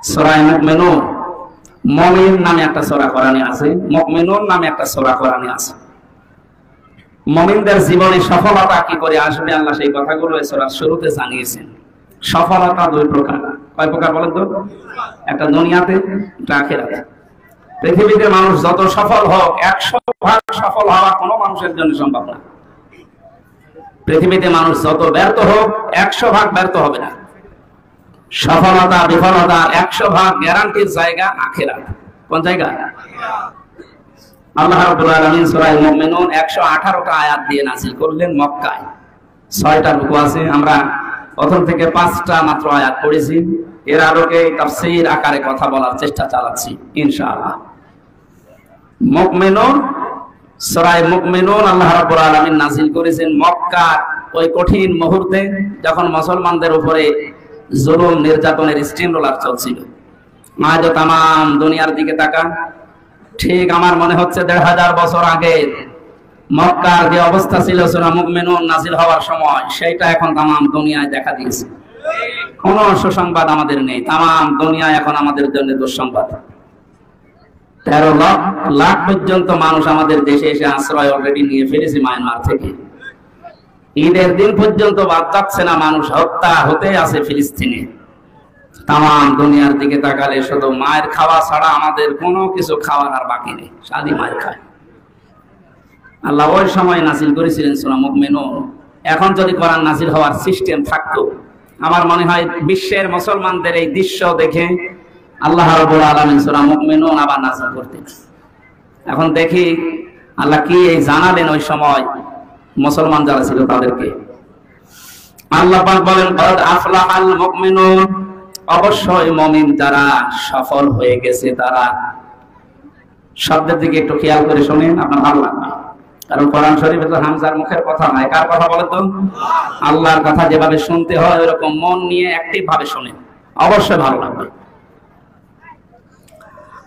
সূরা মুমিনুন, মুমিন নামে একটা সূরা কোরআনে আছে, মুমিনুন নামে একটা সূরা কোরআনে আছে। মুমিনদের জীবনে সফলতা কি করে আসবে আল্লাহ সেই কথাগুলো এই সূরার শুরুতে জানিয়েছেন। সফলতা দুই প্রকার। কয় প্রকার বলেন তো? একটা দুনিয়াতে, একটা আখিরাতে। পৃথিবীতে মানুষ যত সফল হোক 100% সফল হওয়া কোনো মানুষের জন্য সম্ভব না। পৃথিবীতে মানুষ যত ব্যর্থ হোক 100% ব্যর্থ হবে না। সফলতা বিফলতা 100% গ্যারান্টির জায়গা আখিরাত। কোন জায়গা? আল্লাহ রাব্বুল আলামিন সূরা মুমিনুন 118টা আয়াত দিয়ে নাযিল করলেন মক্কায়। 6টা রুকু আছে, আমরা প্রথম থেকে 5টা মাত্র আয়াত পড়েছি। এর আলোকে তাফসীর আকারে কথা বলার চেষ্টা চালাচ্ছি ইনশাআল্লাহ। মুমিনুন, সূরা মুমিনুন আল্লাহ রাব্বুল আলামিন নাযিল করেছেন মক্কার ওই কঠিন মুহূর্তে যখন মুসলমানদের উপরে জুলুম নির্যাতনের স্টিম রোলার চলছিল। আজ তামাম দুনিয়ার দিকে তাকান, ঠিক আমার মনে হচ্ছে 1500 বছর আগে মক্কার যে অবস্থা ছিল সূরা মুমিনুন নাযিল হওয়ার সময়, সেটা এখন তামাম দুনিয়ায় দেখা দিয়েছে। কোন সুসংবাদ আমাদের নেই, তামাম দুনিয়ায় এখন আমাদের জন্য দুঃসংবাদ। 13 লাখ পর্যন্ত মানুষ আমাদের দেশে এসে আশ্রয় অলরেডি নিয়ে ফেলেছে মায়ানমার থেকে। ঈদের দিন পর্যন্ত বাদ যাচ্ছে না, মানুষ হত্যা হতে আছে ফিলিস্তিনে। তামাম দুনিয়ার দিকে তাকালে শুধু মায়ের খাওয়া ছাড়া আমাদের কোনো কিছু খাওয়ার আর বাকি নেই, সাদি মায়ের খায়। আল্লাহ ওই সময় নাযিল করেছিলেন সূরা মুমিনুন। এখন যদি কোরআন নাযিল হওয়ার সিস্টেম থাকতো, আমার মনে হয় বিশ্বের মুসলমানদের এই দৃশ্য দেখে আল্লাহ রাব্বুল আলামিন সূরা মুমিনুন আবার নাযিল করতেন। এখন দেখি আল্লাহ কি এই জানালেন ওই সময় মুসলমান যারা ছিল তাদেরকে। আল্লাহ পাক বলেন কদ আফলাহাল মুমিনুন, অবশ্যই মুমিন যারা সফল হয়ে গেছে তারা। শব্দের দিকে একটু খেয়াল করে শুনেন, আপনার ভালো লাগবে। কারণ কোরআন শরীফে তো হামজার মুখের কথা নয়, কার কথা বলেন তো? আল্লাহর কথা যেভাবে শুনতে হয় ওরকম মন নিয়ে অ্যাক্টিভ ভাবে শুনেন, অবশ্যই ভালো লাগবে।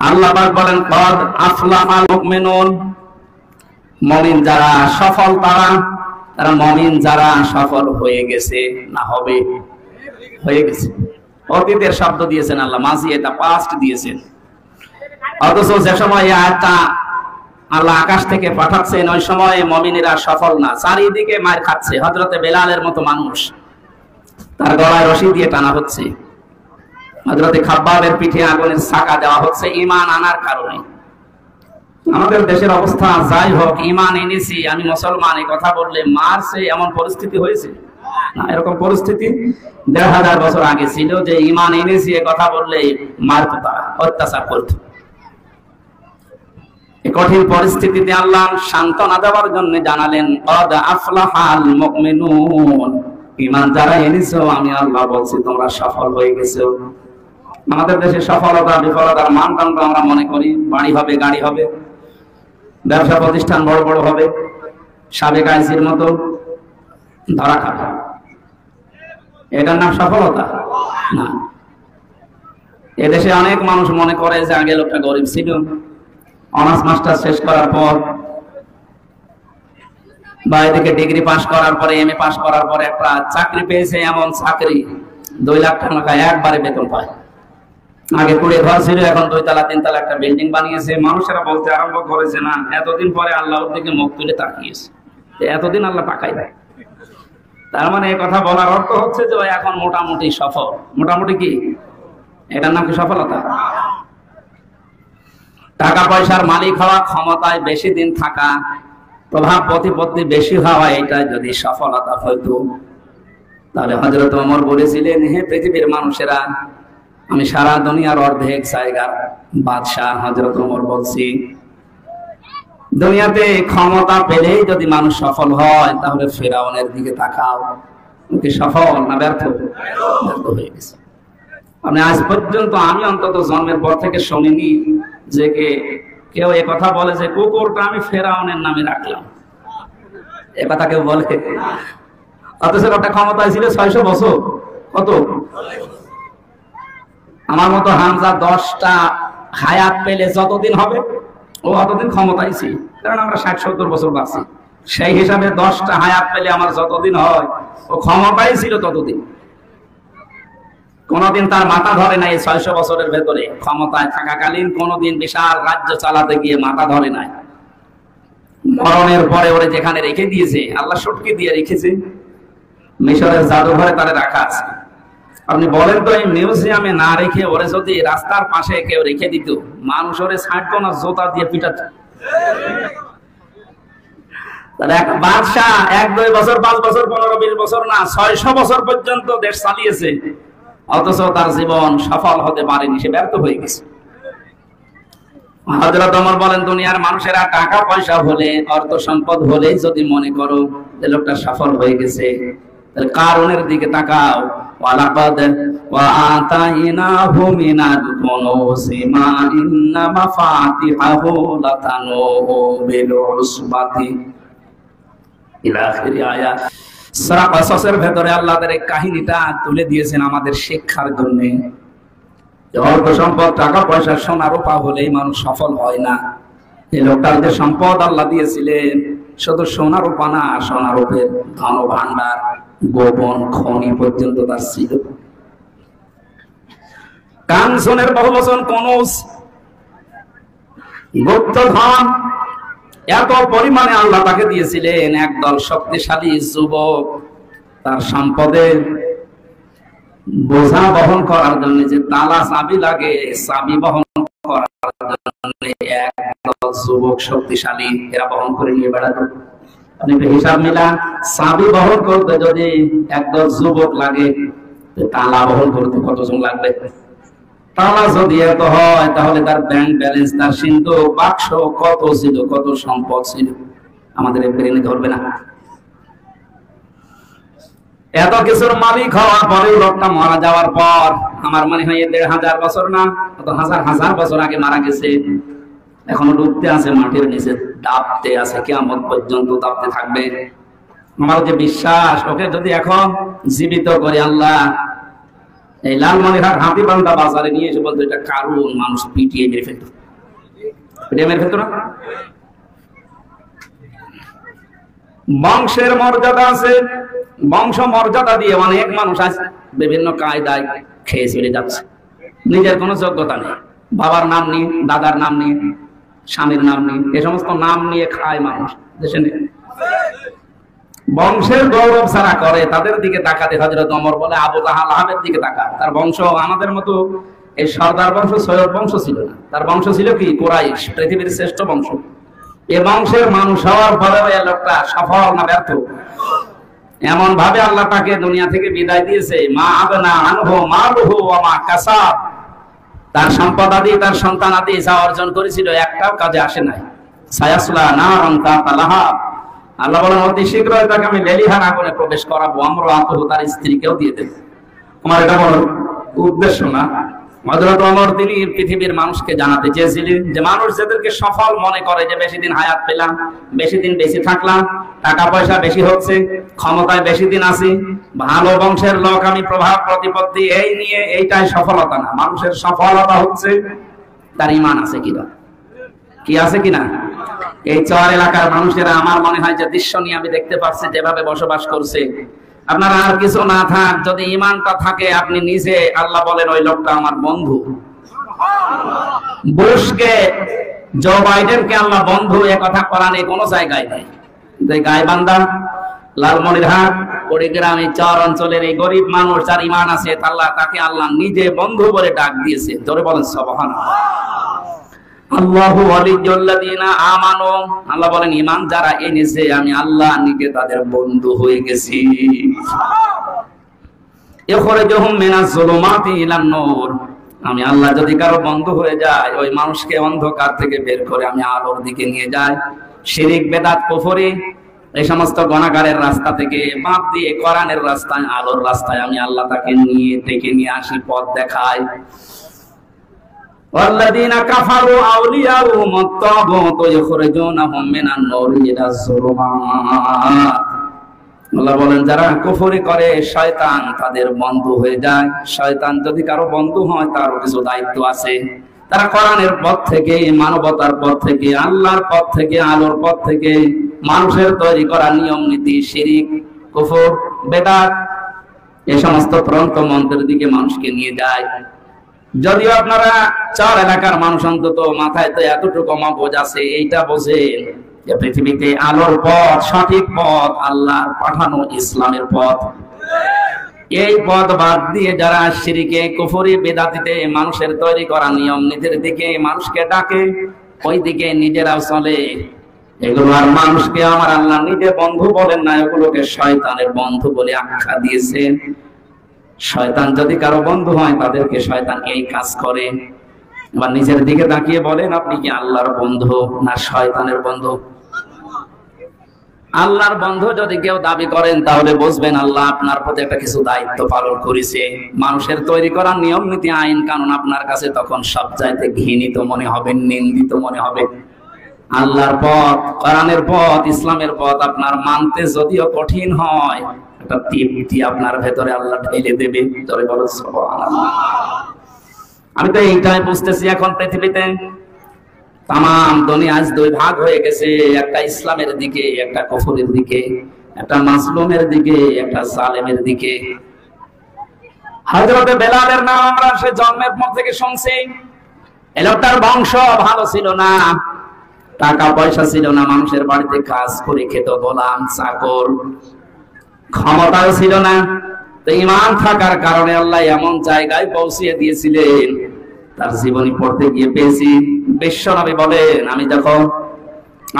আল্লাহ পাক বলেন কদ আফলাহাল মুমিনুন, মুমিন যারা সফল তারা। তারা মুমিন যারা সফল হয়ে গেছে, না হবে হয়ে গেছে। অতীতের শব্দ দিয়েছেন আল্লাহ, মাঝি এটা পাস্ট দিয়েছেন। অথচ যে সময় আয়াতটা আল্লাহ আকাশ থেকে পাঠাচ্ছেন ওই সময় মুমিনেরা সফল না, চারিদিকে মার খাচ্ছে। হযরতে বেলালের মতো মানুষ, তার গলায় রশি দিয়ে টানা হচ্ছে। হযরতে খাব্বাবের পিঠে আগুনের ছাকা দেওয়া হচ্ছে ঈমান আনার কারণে। আমাদের দেশের অবস্থা যাই হোক, ঈমান এনেছি আমি মুসলমান এই কথা বললে মারছে, এমন পরিস্থিতি হয়েছে না। এরকম পরিস্থিতি 1500 বছর আগে ছিল যে ঈমান এনেছি এই কথা বললে মারতো, তারা অত্যাচার করত। এই কঠিন পরিস্থিতিতে আল্লাহ সান্ত্বনা দেওয়ার জন্য জানালেন কদ আফলাহাল মুমিনুন, ঈমান যারা এনেছো আমি আল্লাহ বলছি তোমরা সফল হয়ে গেছো। আমাদের দেশে সফলতা বিফলতার মানদণ্ড আমরা মনে করি বাড়ি হবে, গাড়ি হবে, ব্যবসা প্রতিষ্ঠান বড় বড় হবে, সাবেক আইসির মতো ধরা খাবে। এটার নাম সফলতা না। এদেশে অনেক মানুষ মনে করে যে আগে লোকটা গরিব ছিল, অনার্স মাস্টার শেষ করার পর বা এদিকে ডিগ্রি পাস করার পরে এমএ পাস করার পরে একটা চাকরি পেয়েছে, এমন চাকরি 2 লাখ টাকা একবারে বেতন পায়। আগে কুড়ে ঘর ছিল, এখন 2 তলা 3 তলা একটা বিল্ডিং বানিয়েছে। মানুষেরা বলতে আরম্ভ করেছে না এতদিন পরে আল্লাহর দিকে মুখ তুলে তাকিয়েছে, এতদিন আল্লাহ তাকাই দেয়। তার মানে এই কথা বলার অর্থ হচ্ছে যে এখন মোটামুটি সফল। মোটামুটি কি এটার নাম কি সফলতা? টাকা পয়সার মালিক হওয়া, ক্ষমতায় বেশি দিন থাকা, প্রভাব প্রতিপত্তি বেশি হওয়া, এটা যদি সফলতা হইতো তাহলে হযরত ওমর বলেছিলেন হে পৃথিবীর মানুষেরা, আমি সারা দুনিয়ার অর্ধেক জায়গার বাদশাহ। হযরত ওমর বলছি দুনিয়াতে ক্ষমতা পেলেই যদি মানুষ সফল হয় তাহলে ফেরাউনের দিকে তাকাও, কি সফল না ব্যর্থ? ব্যর্থ হয়ে গেছে। মানে আজ পর্যন্ত আমি অন্তত জন্মের পর থেকে শুনিনি যে কেউ এ কথা বলে যে কুকুরটা আমি ফেরাউনের নামে রাখলাম, এ কথা কেউ বলে? অথচ একটা ক্ষমতায় ছিল 600 বছর। কত? আমার মতো হামজা 10টা হায়াত পেলে যতদিন হবে ও অতদিন ক্ষমতায় ছিল, কারণ আমরা 60-70 বছর বাঁচি। সেই হিসাবে 10টা হায়াত পেলে আমার যতদিন হয় ও ক্ষমতায় ছিল ততদিন। কোনদিন তার মাথা ধরে নাই 600 বছরের ভেতরে ক্ষমতায় থাকাকালীন কোনদিন বিশাল রাজ্য চালাতে গিয়ে মাথা ধরে নাই। মরণের পরে ওরে যেখানে রেখে দিয়েছে আল্লাহ সটকে দিয়ে রেখেছে, মিশরের জাদুঘরে তারে রাখা আছে। আপনি বলেন তো এই মিউজিয়ামে না রেখে ওরে যদি রাস্তার পাশে কেউ রেখে দিত, মানুষ ওরে ছাড়তো না, জোতা দিয়ে পিটাত। তাহলে এক বাদশা 1-2 বছর 5 বছর 15-20 বছর না 600 বছর পর্যন্ত দেশ চালিয়েছে, অথচ তার জীবন সফল হতে পারেনি, সে ব্যর্থ হয়ে গেছে। হযরত ওমর বলেন, দুনিয়ার মানুষেরা টাকা পয়সা হলে, অর্থ সম্পদ হলে যদি মনে করো যে লোকটা সফল হয়ে গেছে, তাহলে কারণের দিকে তাকাও। ওয়ালাকাদ ওয়াআতাইনাহু মিনাল কুনুজি মা ইন্না মাফাতিহাহু লাতানু বিল উসবাতি ইলা আখির আয়াত। সূরা কাসাসের ভেতরে আল্লাহ তাআলা এই কাহিনীটা তুলে দিয়েছেন আমাদের শিক্ষার জন্য। অর্থ সম্পদ, টাকা পয়সা, সোনা রূপা হলেই মানুষ সফল হয় না। এই লোকটার যে সম্পদ আল্লাহ দিয়েছিলেন, শুধু সোনা রূপা না, সোনা রূপের ধন ভান্ডার, গোপন খনি পর্যন্ত তার ছিল। কানসনের বহুবচন কনুজ, গুপ্ত ধন এত পরিমাণে আল্লাহ তাকে দিয়েছিলেন। একদল শক্তিশালী যুবক তার সম্পদের বোঝা বহন করার জন্য যে তালা চাবি লাগে, চাবি বহন করার জন্য একদল যুবক শক্তিশালী এরা বহন করে নিয়ে বেড়াতো। আপনি হিসাব মিলান, চাবি বহন করতে যদি একদল যুবক লাগে, তালা বহন করতে কতজন লাগবে? তালা যদি এত হয় তাহলে তার ব্যাংক ব্যালেন্স, তার সিন্ধুক বাক্স কত ছিল, কত সম্পদ ছিল, আমাদের ব্রেনে ধরবে না। এত কিছুর মালিক হওয়ার পরে লোকটা মারা যাওয়ার পর, আমার মনে হয় 1500 বছর না, কত হাজার হাজার বছর আগে মারা গেছে, এখনো ডুবতে আছে মাটির নিচে, দাবতে আছে, কিয়ামত পর্যন্ত দাবতে থাকবে। আমার যে বিশ্বাস, ওকে যদি এখন জীবিত করে আল্লাহ এই লালমনিরহাট হাতিবান্ধা বাজারে নিয়ে এসে বলতো এটা কারণ, মানুষ পিটিয়ে মেরে ফেলতো, পিটিয়ে মেরে ফেলতো না। বংশের মর্যাদা আছে, বংশ মর্যাদা দিয়ে অনেক মানুষ আজ বিভিন্ন কায়দায় খেয়ে চলে যাচ্ছে, নিজের কোনো যোগ্যতা নেই, বাবার নাম নিয়ে, দাদার নাম নিয়ে, স্বামীর নাম নিয়ে, এ সমস্ত নাম নিয়ে খায় মানুষ দেশে নেই। বংশের গৌরব ছাড়া করে, তাদের দিকে তাকাতে হযরত ওমর বলে আবু লাহাবের দিকে তাকা। তার বংশ আমাদের মতো এই সর্দার বংশ, সৈয়দ বংশ ছিল না, তার বংশ ছিল কি কুরাইশ, পৃথিবীর শ্রেষ্ঠ বংশ। এ বংশের মানুষ হওয়ার পরেও এই লোকটা সফল না ব্যর্থ? এমন ভাবে আল্লাহ তাকে দুনিয়া থেকে বিদায় দিয়েছে, মা আগনা আনহু মালুহু ওয়া মা কাসাব, তার সম্পদ আদি, তার সন্তান আদি যা অর্জন করেছিল একটাও কাজে আসে নাই। সায়াসলা নারান তাতা লাহাব, আল্লাহ বলেন অতি শীঘ্রই তাকে আমি লেলিহান আগুনে প্রবেশ করাবো, আমরা আতহু, তার স্ত্রীকেও দিয়ে দেব। তোমার এটা বড় উদ্দেশ্য না? হযরত ওমর তিনি পৃথিবীর মানুষকে জানাতে চেয়েছিলেন যে মানুষ যাদেরকে সফল মনে করে, যে বেশি দিন হায়াত পেলাম, বেশি দিন বেশি থাকলাম, টাকা পয়সা বেশি হচ্ছে, ক্ষমতায় বেশি দিন আছি, ভালো বংশের লোক আমি, প্রভাব প্রতিপত্তি এই নিয়ে, এইটাই সফলতা না। মানুষের সফলতা হচ্ছে তার ঈমান আছে কিনা, কি আছে কিনা। এই চর এলাকার মানুষেরা আমার মনে হয় যে দৃশ্য নিয়ে আমি দেখতে পাচ্ছি যেভাবে বসবাস করছে, আপনারা আর কিছু না থাক, যদি ঈমানটা থাকে আপনি নিজে, আল্লাহ বলেন ওই লোকটা আমার বন্ধু। বুশকে, জো বাইডেনকে আল্লাহ বন্ধু, এ কথা কোরআনে কোনো জায়গায় নেই। গাইবান্ধা, লালমনিরহাট, কুড়িগ্রাম, এই চর অঞ্চলের এই গরিব মানুষ যার ঈমান আছে, তাকে আল্লাহ নিজে বন্ধু বলে ডাক দিয়েছে। জোরে বলেন সুবহানাল্লাহ। আল্লাহু ওয়ালিয়্যুল্লাযীনা আমানু, আল্লাহ বলেন ঈমান যারা এনেছে আমি আল্লাহ নিজে তাদের বন্ধু হয়ে গেছি। ইখরাজুহুম মিনাজ যুলুমাতি ইলান নূর, আমি আল্লাহ যদি কারো বন্ধু হয়ে যায়, ওই মানুষকে অন্ধকার থেকে বের করে আমি আলোর দিকে নিয়ে যাই। শিরিক, বেদাত, কুফরি এই সমস্ত গুনাহগারের রাস্তা থেকে বাদ দিয়ে কোরআনের রাস্তায়, আলোর রাস্তায় আমি আল্লাহ তাকে ডেকে নিয়ে আসি, পথ দেখাই। ওয়াল্লাযীনা কাফারু আউলিয়াউহুম আত-তাগুত ইখরাজুনাহুম মিনান নূরি ইলাজ যুলুমাত, আল্লাহ বলেন যারা কুফরি করে শয়তান তাদের বন্ধু হয়ে যায়। শয়তান যদি কারো বন্ধু হয় তারও কিছু দায়িত্ব আছে। তারা কোরআনের পথ থেকে, মানবতার পথ থেকে, আল্লাহর পথ থেকে, আলোর পথ থেকে মানুষের তৈরি করা নিয়ম নীতি, শিরিক, কুফর, বেদাত এই সমস্ত প্রন্ত মন্ত্রের দিকে মানুষকে নিয়ে যায়। যদিও আপনারা চার এলাকার মানুষ অন্তত মাথায় তো এতটুকু মগজ আছে, এইটা বোঝেন যে পৃথিবীতে আলোর পথ, সঠিক পথ আল্লাহর পাঠানো ইসলামের পথ। এই পথ বাদ দিয়ে যারা শিরকে, কুফরি, বেদাতিতে মানুষের তৈরি করা নিয়ম নীতির দিকে মানুষকে ডাকে, ওই দিকে নিজেরাও চলে, এগুলো আর মানুষকে আমার আল্লাহ নিজে বন্ধু বলেন না, এগুলোকে শয়তানের বন্ধু বলে আখ্যা দিয়েছেন। শয়তান যদি কারো বন্ধু হয় তাদেরকে শয়তান এই কাজ করে। এবার নিজের দিকে তাকিয়ে বলেন আপনি কি আল্লাহর বন্ধু না শয়তানের বন্ধু? আল্লাহর বন্ধু যদি কেউ দাবি করেন তাহলে বুঝবেন আল্লাহ আপনার প্রতি একটা কিছু দায়িত্ব পালন করেছে। মানুষের তৈরি করা নিয়ম নীতি, আইন কানুন আপনার কাছে তখন সব চাইতে ঘৃণিত মনে হবে, নিন্দিত মনে হবে। আল্লাহর পথ, কোরআনের পথ, ইসলামের পথ আপনার মানতে যদিও কঠিন হয়, একটা তৃপ্তি আপনার ভেতরে আল্লাহ ঢেলে দেবে। তবে বলো সুবহানাল্লাহ। আমি তো এইটাই বুঝতেছি এখন পৃথিবীতে তাম দুনিয়া আজ দুই ভাগ হয়ে গেছে, একটা ইসলামের দিকে, একটা কুফরের দিকে, একটা মাজলুমের দিকে, একটা জালেমের দিকে। হযরত বেলালের নাম আমরা সে জন্মের পর থেকে শুনছি। এই লোকটার বংশ ভালো ছিল না, টাকা পয়সা ছিল না, মানুষের বাড়িতে কাজ করে খেত, গোলাম চাকর, ক্ষমতাও ছিল না। তো ঈমান থাকার কারণে আল্লাহ এমন জায়গায় পৌঁছিয়ে দিয়েছিলেন, তার জীবনী পড়তে গিয়ে পেয়েছি। বিশ্বনবী বলেন আমি যখন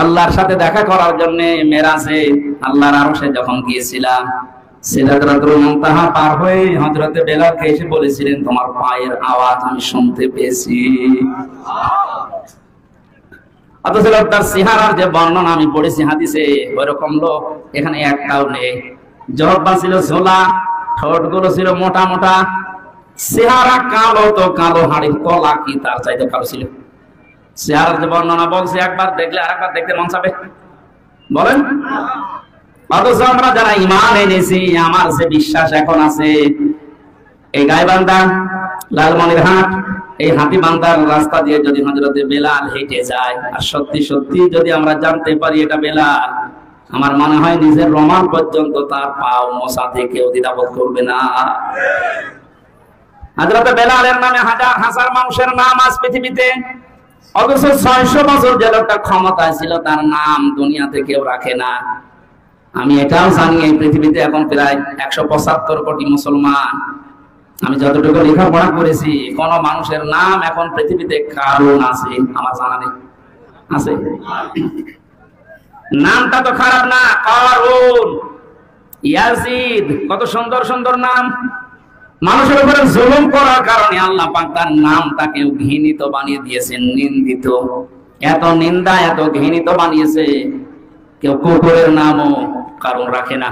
আল্লাহর সাথে দেখা করার জন্য মেরাজে আল্লাহর আরশে যখন গিয়েছিলাম, সিদরাতুল মুনতাহা পার হয়ে হযরতে বেলালকে এসে বলেছিলেন তোমার পায়ের আওয়াজ আমি শুনতে পেয়েছি। অথচ তার চেহারার যে বর্ণনা আমি পড়েছি হাদিসে, ওইরকম লোক এখানে একটাও নেই। জহব্বা ছিল ঝোলা, ঠোঁটগুলো ছিল মোটা মোটা, চেহারা কালো, তো কালো হাড়ির কলা কি তার চাইতে কালো ছিল। চেহারার যে বর্ণনা বলছে, একবার দেখলে আরেকবার দেখতে মন চাবে, বলেন? অথচ আমরা যারা ঈমান এনেছি, আমার যে বিশ্বাস এখন আছে, এই গাইবান্ধা, লালমনিরহাট, এই হাতিবান্ধার রাস্তা দিয়ে যদি হযরতে বেলাল হেঁটে যায়, আর সত্যি সত্যি যদি আমরা জানতে পারি এটা বেলাল, আমার মনে হয় নিজের রোমান পর্যন্ত তার পাও মোছাতে কেউ দ্বিধাবোধ করবে না। হযরতে বেলালের নামে হাজার হাজার মানুষের নাম আজ পৃথিবীতে, অথচ 600 বছর যে লোকটা ক্ষমতায় ছিল তার নাম দুনিয়াতে কেউ রাখে না। আমি এটাও জানি এই পৃথিবীতে এখন প্রায় 175 কোটি মুসলমান। আমি যতটুকু লেখাপড়া করেছি, কোন মানুষের নাম এখন পৃথিবীতে কারণ আছে আমার জানা নেই। আছে? নামটা তো খারাপ না, কারুন, ইয়াজিদ, কত সুন্দর সুন্দর নাম। মানুষের উপরে জুলুম করার কারণে আল্লাহ পাক তার নামটাকে ঘৃণিত বানিয়ে দিয়েছেন, নিন্দিত। এত নিন্দা, এত ঘৃণিত বানিয়েছে, কেউ কুকুরের নামও কারণ রাখে না।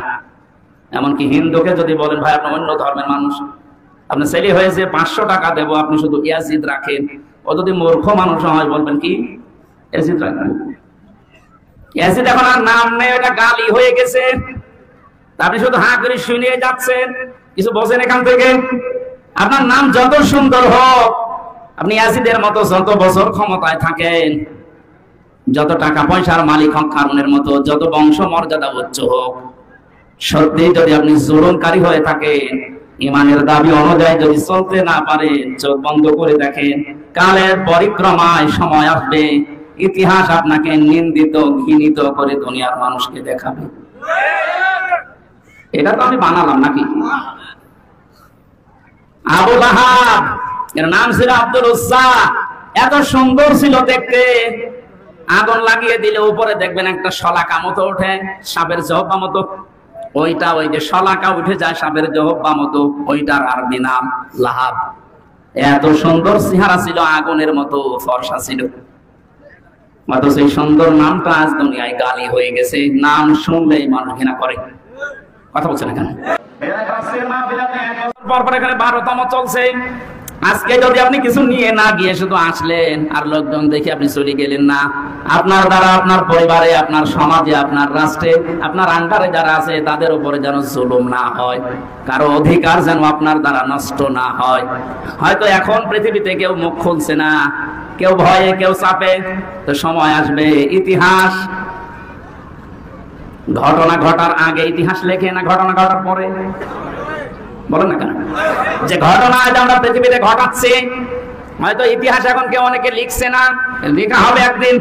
এমনকি হিন্দুকে যদি বলেন ভাই আপনি অন্য ধর্মের মানুষ, আপনার ছেলে হয়েছে 500 টাকা দেবো, আপনি শুধু ইয়াজিদ রাখেন, ও যদি মূর্খ মানুষ হয় বলবেন কি ইয়াজিদ রাখেন। ইয়াজিদ এখন আর নাম নেই, এটা গালি হয়ে গেছে। আপনি শুধু হাঁ করে শুনে যাচ্ছেন, কিছু বোঝেন এখান থেকে। আপনার নাম যত সুন্দর হোক, আপনি ইয়াজিদের মতো যত বছর ক্ষমতায় থাকেন, যত টাকা পয়সার মালিক হন কারণের মতো, যত বংশ মর্যাদা উচ্চ হোক, সত্যি যদি আপনি জুলুমকারী হয়ে থাকেন, ইমানের দাবি অনুযায়ী যদি চলতে না পারেন, চোখ বন্ধ করে দেখেন, কালের পরিক্রমায় সময় আসবে, ইতিহাস আপনাকে নিন্দিত, ঘৃণিত করে দুনিয়ার মানুষকে দেখাবে। এটা তো আমি বানালাম নাকি? আবু লাহাব, এর নাম ছিল আব্দুল উজ্জা, এত সুন্দর ছিল দেখতে, আগুন লাগিয়ে দিলে উপরে দেখবেন একটা শলাকা মতো ওঠে, সাপের জহব্বা মতো। ওইটা, ওই যে শলাকা উঠে যায় সাপের জহব্বা মতো, ওইটার আরবি নাম লাহাব। এত সুন্দর চেহারা ছিল, আগুনের মতো ফর্সা ছিল। অথচ এই সুন্দর নামটা আজ দুনিয়ায় গালি হয়ে গেছে, নাম শুনলেই মানুষ ঘৃণা করে। কথা বলছেন এখানে? পরপর এখানে 12তম চলছে। আজকে যদি আপনি কিছু নিয়ে না গিয়ে শুধু আসলেন আর লোকজন দেখে আপনি চলে গেলেন না, আপনার দ্বারা আপনার পরিবারে, আপনার সমাজে, আপনার রাষ্ট্রে, আপনার আন্ডারে যারা আছে তাদের উপরে যেন জুলুম না হয়, কারো অধিকার যেন আপনার দ্বারা নষ্ট না হয়। হয়তো এখন পৃথিবীতে কেউ মুখ খুলছে না, কেউ ভয়ে, কেউ চাপে, তো সময় আসবে ইতিহাস ঘটনা ঘটার আগে ইতিহাস লেখে না ঘটনা ঘটার পরে। বলেন না কেন? যে ঘটনা আজ আমরা পৃথিবীতে ঘটাচ্ছি, হয়তো ইতিহাস এখন কেউ অনেকে লিখছে না, লেখা হবে একদিন।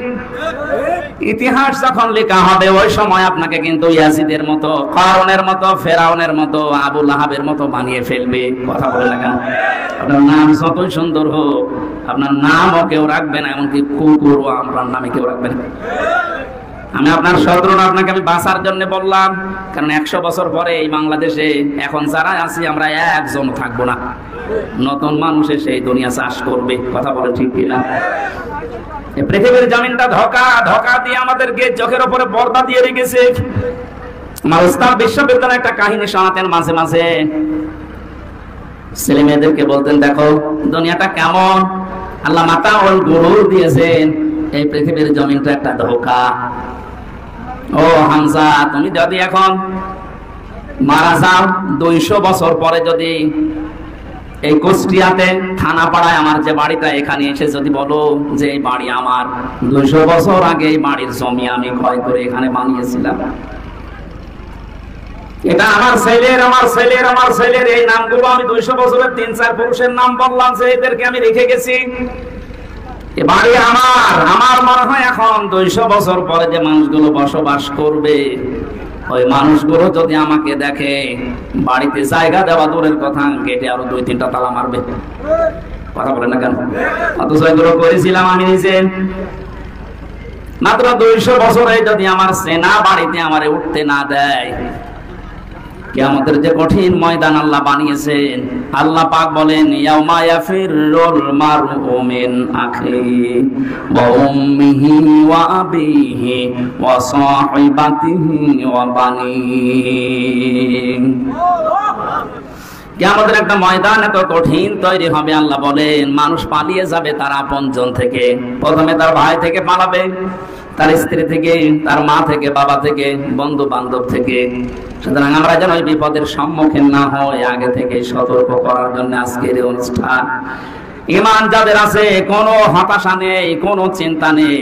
ইতিহাস যখন লেখা হবে ওই সময় আপনাকে কিন্তু ইয়াজিদের মতো, কারুনের মতো, ফেরাউনের মতো, আবু লাহাবের মতো বানিয়ে ফেলবে। কথা বলে না কেন? আপনার নাম যতই সুন্দর হোক, আপনার নামও কেউ রাখবে না, এমনকি কুকুরও আপনার নামে কেউ রাখবে না। আমি আপনার শত্রু না, আপনাকে আমি বাঁচার জন্য বললাম, কারণ 100 বছর পরে এই বাংলাদেশে এখন যারা আছি আমরা একজন থাকবো না, নতুন মানুষ এসে এই দুনিয়া চাষ করবে। কথা বলে ঠিক কিনা? পৃথিবীর জমিনটা ধোঁকা ধোঁকা দিয়ে আমাদেরকে চোখের উপরে পর্দা দিয়ে রেখেছে। আমার উস্তাদ বিশ্ববিদ্যালয়ে একটা কাহিনী শোনাতেন মাঝে মাঝে, ছেলে মেয়েদেরকে বলতেন, দেখো দুনিয়াটা কেমন, আল্লাহ মাতা ওল গুরুর দিয়েছেন, এই পৃথিবীর জমিনটা একটা ধোঁকা। ও হামজা, তুমি যদি এখন মারা যাও, 200 বছর পরে যদি এই কুষ্টিয়াতে থানা পাড়ায় আমার যে বাড়িটা, এখানে এসে যদি বলো যে এই বাড়ি আমার, 200 বছর আগে এই বাড়ির জমি আমি ক্রয় করে এখানে বানিয়েছিলাম, এটা আমার ছেলের, আমার ছেলের, আমার ছেলের, এই নামগুলো আমি 200 বছরের 3-4 পুরুষের নাম বললাম যে এদেরকে আমি রেখে গেছি, এ বাড়ি আমার। আমার মনে হয় এখন 200 বছর পরে যে মানুষগুলো বসবাস করবে, ওই মানুষগুলো যদি আমাকে দেখে, বাড়িতে জায়গা দেওয়া দূরের কথা, গেটে আরো 2-3টা তালা মারবে। কথা বলেন না কেন? অথচ এগুলো করেছিলাম আমি নিজে। মাত্র 200 বছরে যদি আমার সেনা বাড়িতে আমারে উঠতে না দেয়, কিয়ামতের যে কঠিন ময়দান আল্লাহ বানিয়েছেন, আল্লাহ পাক বলেন, ইয়াউমা ইয়াফিরুল মারউ মিন আখিহি ওয়া উম্মিহি ওয়া আবিহি ওয়া সাহিবাতিহি ওয়া বানিহি। কিয়ামতের একটা ময়দান এত কঠিন তৈরি হবে, আল্লাহ বলেন মানুষ পালিয়ে যাবে তার আপনজন থেকে। প্রথমে তার ভাই থেকে পালাবে, তার স্ত্রী থেকে, তার মা থেকে, বাবা থেকে, বন্ধু বান্ধব থেকে। সুতরাং আমরা যেন ওই বিপদের সম্মুখীন না হই, আগে থেকে সতর্ক করার জন্য আজকের এই অনুষ্ঠান। ঈমান যাদের আছে, কোনো হতাশা নেই, কোনো চিন্তা নেই।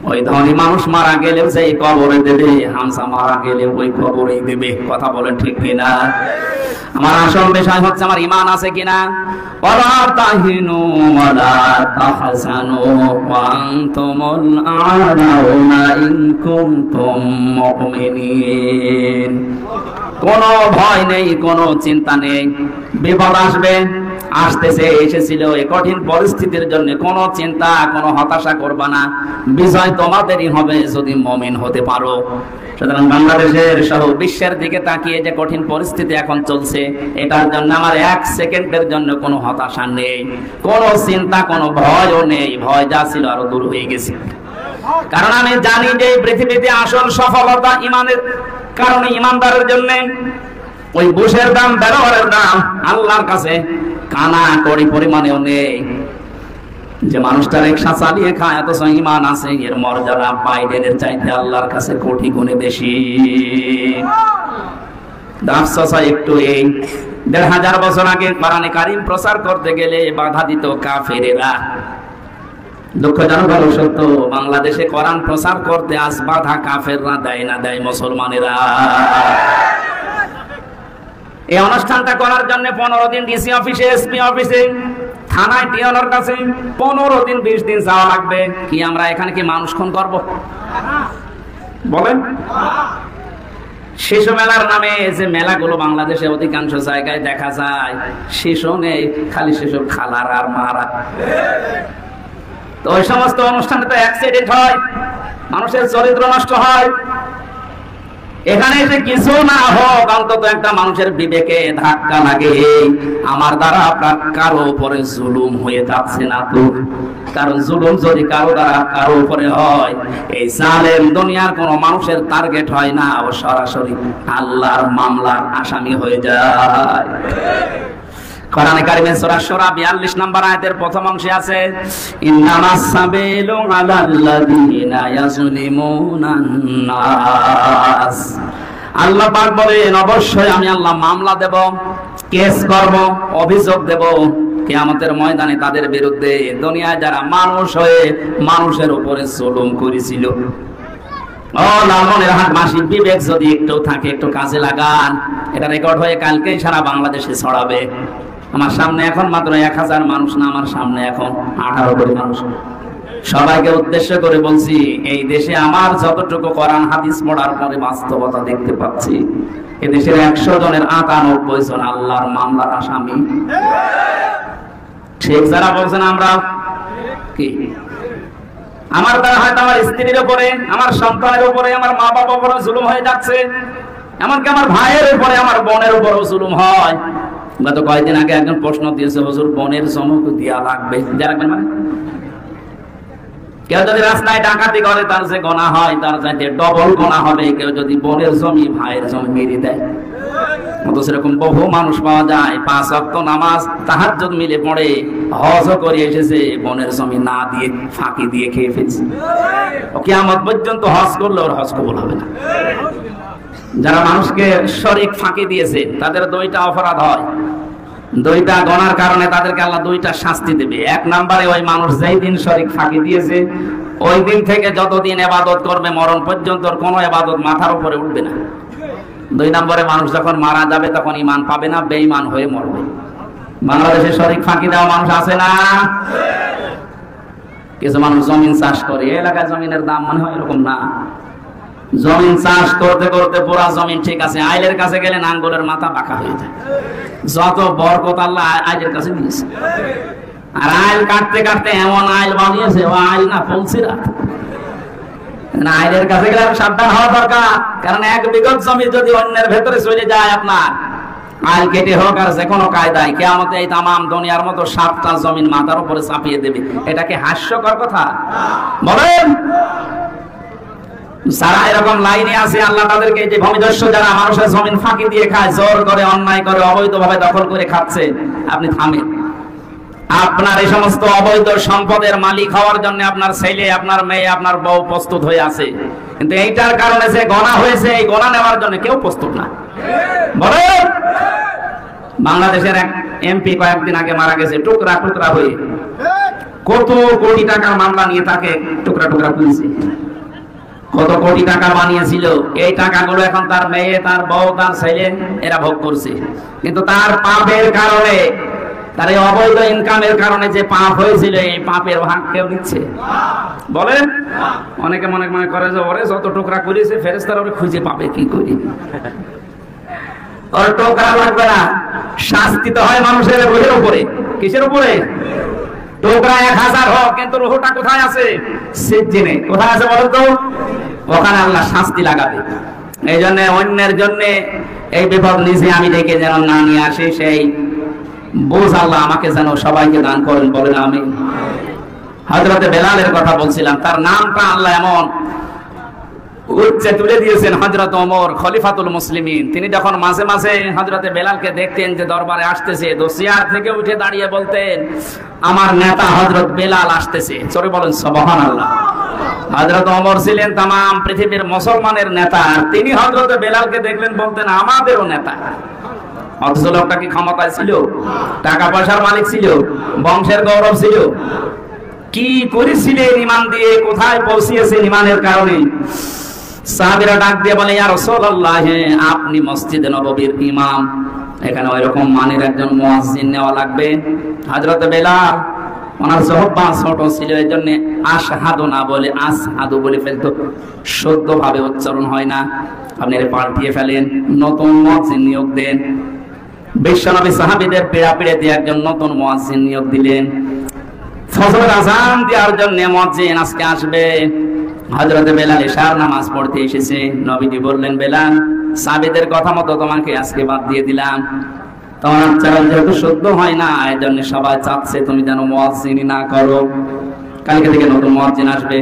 ওই ধনী মানুষ মারা গেলেও সেই কবরে দেবে, হামসা মারা গেলে ওই কবরেই দেবে। কথা বলেন ঠিক কিনা? আমার আসল বিষয় হচ্ছে আমার ঈমান আছে কিনা। ওয়ালা তাহিনু ওয়ালা তাহজানু ওয়া আনতুমুল আ'লাউনা ইন কুনতুম মুমিনিন। কোনো ভয় নেই, কোনো চিন্তা নেই। বিপদ আসবে, আসতেছে, এসেছিল। এই কঠিন পরিস্থিতির জন্য কোনো চিন্তা, কোনো হতাশা করবা না। বিজয় তোমাদেরই হবে যদি মুমিন হতে পারো। সুতরাং বাংলাদেশের সহ বিশ্বের দিকে তাকিয়ে যে কঠিন পরিস্থিতি এখন চলছে, এটার জন্য আমার 1 সেকেন্ডের জন্য কোনো হতাশা নেই, কোনো চিন্তা, কোনো ভয়ও নেই। ভয় যা ছিল আরো দূর হয়ে গেছে। কারণ আমি জানি যে পৃথিবীতে আসল সফলতা ঈমানের কারণে, ঈমানদারের জন্য। ওই বুশের দাম, বেরোয়ারের দাম আল্লাহর কাছে কানা কড়ি পরিমাণেও নেই। যে মানুষটা রিকশা চালিয়ে খায় অথচ ঈমান আছে, এর মর্যাদা বাইডেনের চাইতে আল্লাহর কাছে কোটি গুণে বেশি। দাফসা একটু এই 1500 বছর আগে কোরআনে কারীম প্রচার করতে গেলে বাধা দিত কাফেরেরা। দুঃখজনক হলো সত্য, বাংলাদেশে কোরআন প্রচার করতে আজ বাধা কাফেররা দেয় না, দেয় মুসলমানেরা। এই অনুষ্ঠানটা করার জন্য 15 দিন ডিসি অফিসে, এসপি অফিসে, থানায়, টিওনার কাছে 15 দিন 20 দিন যাওয়া লাগবে। কি আমরা এখানে কি মানুষ খুন করব? বলেন। শিশু মেলার নামে যে মেলাগুলো বাংলাদেশে অধিকাংশ জায়গায় দেখা যায়, শিশু নেই, খালি শিশুর খালার আর মারা। তো ওই সমস্ত অনুষ্ঠানে তো অ্যাক্সিডেন্ট হয়, মানুষের চরিত্র নষ্ট হয়। এখানে এসে কিছু না হোক, অন্তত একটা মানুষের বিবেকে ধাক্কা লাগে, আমার দ্বারা আপনার কারো উপরে জুলুম হয়ে যাচ্ছে না তো। কারণ জুলুম যদি কারো দ্বারা কারো উপরে হয়, এই জালেম দুনিয়ার কোনো মানুষের টার্গেট হয় না, ও সরাসরি আল্লাহর মামলার আসামি হয়ে যায়। কোরআনে কারিমে সূরা শুরা 42 নম্বর আয়াতের প্রথম অংশে আছে, ইন্নামাস সাবিলু আলাল্লাযিনা ইয়াজলিমুনান নাস। আল্লাহ পাক বলেন, অবশ্যই আমি আল্লাহ মামলা দেব, কেস করব, অভিযোগ দেব কিয়ামতের ময়দানে তাদের বিরুদ্ধে, দুনিয়ায় যারা মানুষ হয়ে মানুষের উপরে জুলুম করেছিল। ও লালমনিরহাট মাসিক বিবেক যদি একটু থাকে, একটু কাজে লাগান, এটা রেকর্ড হয়ে কালকেই সারা বাংলাদেশে ছড়াবে। আমার সামনে এখন মাত্র 1000 মানুষ না, আমার সামনে এখন 18 কোটি মানুষ। সবাইকে উদ্দেশ্য করে বলছি, এই দেশে আমার যতটুকু কোরআন হাদিস পড়ার পরে বাস্তবতা দেখতে পাচ্ছি, এই দেশের 100 জনের 98 জন আল্লাহর মামলার আসামি। ঠিক যারা বলছেন আমরা কি, আমার দ্বারা হয়তো আমার স্ত্রীর উপরে, আমার সন্তানের উপরে, আমার মা বাবার উপরে জুলুম হয়ে যাচ্ছে, এমনকি আমার ভাইয়ের উপরে, আমার বোনের উপরেও জুলুম হয়। গত কয়েকদিন আগে একজন প্রশ্ন দিয়েছে, হুজুর বোনের জমক দেয়া লাগবে, দেয়া লাগবে মানে কেউ যদি রাস্তায় ডাকাতি করে তার যে গোনা হয় তার চাইতে ডবল গোনা হবে কেউ যদি বোনের জমি ভাইয়ের জমি মেরে দেয়। মতো সেরকম বহু মানুষ পাওয়া যায় 5 ওয়াক্ত নামাজ তাহাজ্জুদ মিলে পড়ে, হজও করে এসেছে, বোনের জমি না দিয়ে ফাঁকি দিয়ে খেয়ে ফেলছে। ও কিয়ামত পর্যন্ত হজ করলে ওর হজ কবুল হবে না। যারা মানুষকে শরীক ফাঁকি দিয়েছে তাদের 2টা অপরাধ হয়, 2টা গোনার কারণে তাদেরকে আল্লাহ 2টা শাস্তি দেবে। 1 নম্বরে ওই মানুষ যেই দিন শরীক ফাঁকি দিয়েছে ওই দিন থেকে যতদিন ইবাদত করবে মরণ পর্যন্ত কোনো ইবাদত মাথার উপরে উঠবে না। 2 নম্বরে মানুষ যখন মারা যাবে তখন ঈমান পাবে না, বেঈমান হয়ে মরবে। বাংলাদেশে শরীক ফাঁকি দেওয়া মানুষ আছে না? কিছু মানুষ জমিন চাষ করে, এলাকায় জমিনের দাম মনে হয় এরকম না, জমিন চাষ করতে করতে পুরা জমিন ঠিক আছে, আইলের কাছে গেলে আঙ্গুলের মাথা বাঁকা হয়ে যায়। যত বরকত আল্লাহ আইলের কাছে দিয়েছে, আর আইল কাটতে কাটতে এমন আইল বানিয়েছে, ও আইল না ফলসিরা। আইলের কাছে গেলে সাবধান হওয়া দরকার, কারণ 1 বিঘত জমি যদি অন্যের ভেতরে চলে যায় আপনার, আইল কেটে হোক আর যে কোনো কায়দায়, কিয়ামতে এই তামাম দুনিয়ার মতো 7টা জমিন মাথার উপরে চাপিয়ে দেবে। এটা কি হাস্যকর কথা বলেন? যারা এরকম লাইনে আছে আল্লাহ তাদেরকে, যে ভূমিদস্যু যারা মানুষের জমিন ফাঁকি দিয়ে খায়, জোর করে, অন্যায় করে, অবৈধভাবে দখল করে খাচ্ছে, আপনি থামেন। আপনার এই সমস্ত অবৈধ সম্পদের মালিক হওয়ার জন্য আপনার ছেলে, আপনার মেয়ে, আপনার বউ প্রস্তুত হয়ে আছে, কিন্তু এইটার কারণে যে গোনা হয়েছে এই গোনা নেওয়ার জন্য কেউ প্রস্তুত না। বলেন, বাংলাদেশের এক এমপি কয়েকদিন আগে মারা গেছে টুকরা টুকরা হয়ে, কত কোটি টাকার মামলা নিয়ে তাকে টুকরা টুকরা করেছে, কত কোটি টাকা বানিয়েছিল। এই টাকাগুলো এখন তার মেয়ে, তার বউ, তার ছেলে এরা ভোগ করছে। কিন্তু তার পাপের কারণে, তার এই অবৈধ ইনকামের কারণে যে পাপ হয়েছিল, এই পাপের ভাগ কেউ নিচ্ছে? বলেন, অনেকে মনে মনে করে যে ওরে যত টুকরা করেছে ফেরেশতারা ওরে খুঁজে পাবে কি করি, ওর টুকরা লাগবে না। শাস্তি তো হয় মানুষের রুহের উপরে। কিসের উপরে? টুকরা 1000 হোক, কিন্তু রুহটা কোথায় আছে? সিজ্জিনে। কোথায় আছে বলো তো? ওখানে আল্লাহ শাস্তি লাগাবে। এই জন্য অন্যের জন্য এই বিপদ নিজে আমি ডেকে যেন না নিয়ে আসি, সেই বুঝ আল্লাহ আমাকে যেন সবাইকে দান করেন, বলেন আমিন। হযরতে বেলালের কথা বলছিলাম, তার নামটা আল্লাহ এমন উচ্চে তুলে দিয়েছেন। হযরত ওমর খলিফাতুল মুসলিমিন, তিনি যখন মাঝে মাঝে হযরতে বেলালকে দেখতেন যে দরবারে আসতেছে, তো চেয়ার থেকে উঠে দাঁড়িয়ে বলতেন, আমার নেতা হযরত বেলাল আসতেছে। জোরে বলেন সুবহানাল্লাহ। হযরত ওমর ছিলেন तमाम পৃথিবীর মুসলমানের নেতা, তিনি হযরতে বেলালকে দেখলেন বলতেন, আমাদেরও নেতা। অথচ লোকটা কি ক্ষমতায় ছিল? টাকা পয়সার মালিক ছিল? বংশের গৌরব ছিল? কি করেছিলেন ঈমান দিয়ে? কোথায় পৌঁছিয়েছেন ঈমানের কারণে? সাহাবীরা ডাক দিয়ে বলে, ইয়া রাসূলুল্লাহ, আপনি মসজিদে নববীর ইমাম, এখানে ওইরকম মানের একজন মুয়াজ্জিন নেওয়া লাগবে। হযরত বেলাল ওনার জহব্বা ছোট ছিল, এই জন্য আশহাদু না বলে আসহাদু বলে ফেলতো, শুদ্ধভাবে উচ্চারণ হয় না। আপনি এর পাল্টিয়ে ফেলেন, নতুন মুয়াজ্জিন নিয়োগ দেন। বিশ্বনবী সাহাবীদের পীড়াপিড়ি দিয়ে একজন নতুন মুয়াজ্জিন নিয়োগ দিলেন। ফজর আযান দেওয়ার জন্য মুয়াজ্জিন আজকে আসবে। হযরত বেলাল ইশার নামাজ পড়তে এসেছে। নবীজি বললেন, বেলাল, সাহাবীদের কথা মতো তোমাকে আজকে বাদ দিয়ে দিলাম, তোমার চাল যেহেতু শুদ্ধ হয় না, এই জন্য সবাই চাচ্ছে তুমি যেন মুয়াজ্জিনি না করো। কালকে থেকে নতুন মুয়াজ্জিন আসবে।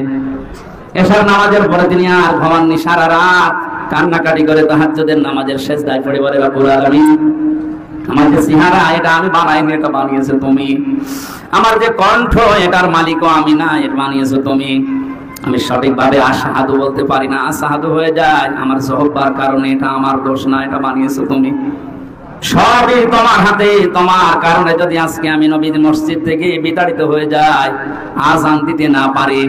ইশার নামাজের পরে তিনি আর ঘুমাননি, সারা রাত কান্নাকাটি করে তাহাজ্জুদের নামাজের সিজদায় পড়ে বলে, রব্বুল আলামিন, আমার যে চেহারা এটা আমি বানাইনি, এটা বানিয়েছো তুমি। আমার যে কণ্ঠ এটার মালিকও আমি না, এটা বানিয়েছো তুমি। আমি সঠিকভাবে আশহাদু বলতে পারি না, আশহাদু হয়ে যায় আমার জহব্বার কারণে, এটা আমার দোষ না, এটা বানিয়েছো তুমি। সবই তোমার হাতে। তোমার কারণে যদি আজকে আমি নবীর মসজিদ থেকে বিতাড়িত হয়ে যাই, আযান দিতে না পারি,